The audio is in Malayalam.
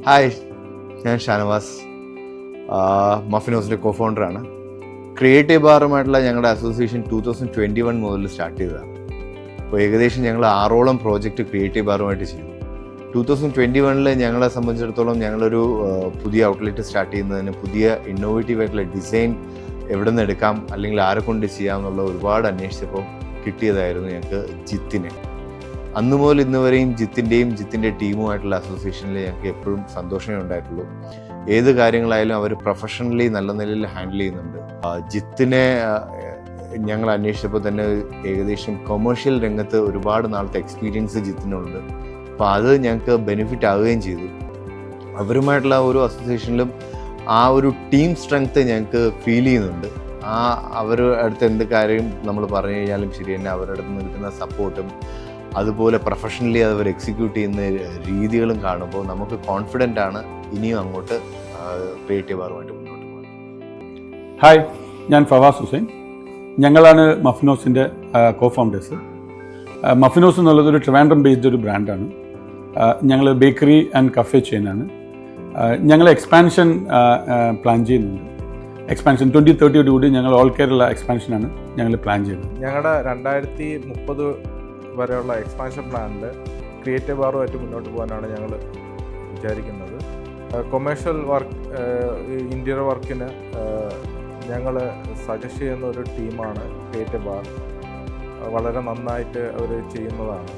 ഹായ്, ഞാൻ ഷാനവാസ്, മഫിനോസിൻ്റെ കോ-ഫൗണ്ടറാണ്. ക്രിയേറ്റീവ് ബാറുമായിട്ടുള്ള ഞങ്ങളുടെ അസോസിയേഷൻ 2021 മുതൽ സ്റ്റാർട്ട് ചെയ്തതാണ്. അപ്പോൾ ഏകദേശം ഞങ്ങൾ 6ഓളം പ്രോജക്റ്റ് ക്രിയേറ്റീവ് ബാറുമായിട്ട് ചെയ്തു. 2021 ഞങ്ങളെ സംബന്ധിച്ചിടത്തോളം ഞങ്ങളൊരു പുതിയ ഔട്ട്ലെറ്റ് സ്റ്റാർട്ട് ചെയ്യുന്നതിന് പുതിയ ഇന്നോവേറ്റീവ് ആയിട്ടുള്ള ഡിസൈൻ എവിടെ നിന്ന് എടുക്കാം അല്ലെങ്കിൽ ആരെ കൊണ്ട് ചെയ്യാം എന്നുള്ള ഒരുപാട് അന്വേഷിച്ചപ്പോൾ കിട്ടിയതായിരുന്നു ഞങ്ങൾക്ക് ജിത്തിനെ. അന്നു മുതൽ ഇന്ന് വരെയും ജിത്തിൻ്റെ ടീമുമായിട്ടുള്ള അസോസിയേഷനിൽ ഞങ്ങൾക്ക് എപ്പോഴും സന്തോഷമേ ഉണ്ടായിട്ടുള്ളൂ. ഏത് കാര്യങ്ങളായാലും അവർ പ്രൊഫഷണലി നല്ല നിലയിൽ ഹാൻഡിൽ ചെയ്യുന്നുണ്ട്. ജിത്തിനെ ഞങ്ങൾ അന്വേഷിച്ചപ്പോൾ തന്നെ ഏകദേശം കൊമേഴ്ഷ്യൽ രംഗത്ത് ഒരുപാട് നാളത്തെ എക്സ്പീരിയൻസ് ജിത്തിനുണ്ട്. അപ്പോൾ അത് ഞങ്ങൾക്ക് ബെനിഫിറ്റ് ആവുകയും ചെയ്തു. അവരുമായിട്ടുള്ള ഓരോ അസോസിയേഷനിലും ആ ഒരു ടീം സ്ട്രെങ്ത്ത് ഞങ്ങൾക്ക് ഫീൽ ചെയ്യുന്നുണ്ട്. അവരുടെ അടുത്ത് എന്ത് കാര്യം നമ്മൾ പറഞ്ഞു കഴിഞ്ഞാലും ശരി തന്നെ അവരുടെ അടുത്ത് നിന്ന് കിട്ടുന്ന സപ്പോർട്ടും അതുപോലെ പ്രൊഫഷണലി അവർ എക്സിക്യൂട്ട് ചെയ്യുന്ന രീതികളും കാണുമ്പോൾ നമുക്ക് കോൺഫിഡൻ്റ് ആണ് ഇനിയും അങ്ങോട്ട് ക്രിയേറ്റീവ് ബാറുമായിട്ട് മുന്നോട്ട് പോകുന്നത്. ഹായ്, ഞാൻ ഫവാസ് ഹുസൈൻ. ഞങ്ങളാണ് മഫിനോസിൻ്റെ കോ-ഫൗണ്ടേഴ്സ്. മഫിനോസ് എന്നുള്ളത് ഒരു ട്രിവാൻഡ്രം ബേസ്ഡ് ഒരു ബ്രാൻഡാണ്. ഞങ്ങൾ ബേക്കറി ആൻഡ് കഫേ ചെയിനാണ്. ഞങ്ങൾ എക്സ്പാൻഷൻ പ്ലാൻ ചെയ്യുന്നുണ്ട്. എക്സ്പാൻഷൻ 2030 കൂടി ഞങ്ങൾ ഓൾ കേരള എക്സ്പാൻഷനാണ് ഞങ്ങൾ പ്ലാൻ ചെയ്യുന്നത്. ഞങ്ങളുടെ 2030 വരെയുള്ള എക്സ്പാൻഷൻ പ്ലാനിൽ ക്രിയേറ്റീവ് ബാറുമായിട്ട് മുന്നോട്ട് പോകാനാണ് ഞങ്ങൾ വിചാരിക്കുന്നത്. കൊമേഴ്ഷ്യൽ വർക്ക്, ഇൻറ്റീരിയർ വർക്കിന് ഞങ്ങൾ സജസ്റ്റ് ചെയ്യുന്ന ഒരു ടീമാണ് ക്രിയേറ്റീവ് ബാർ. വളരെ നന്നായിട്ട് അവർ ചെയ്യുന്നതാണ്.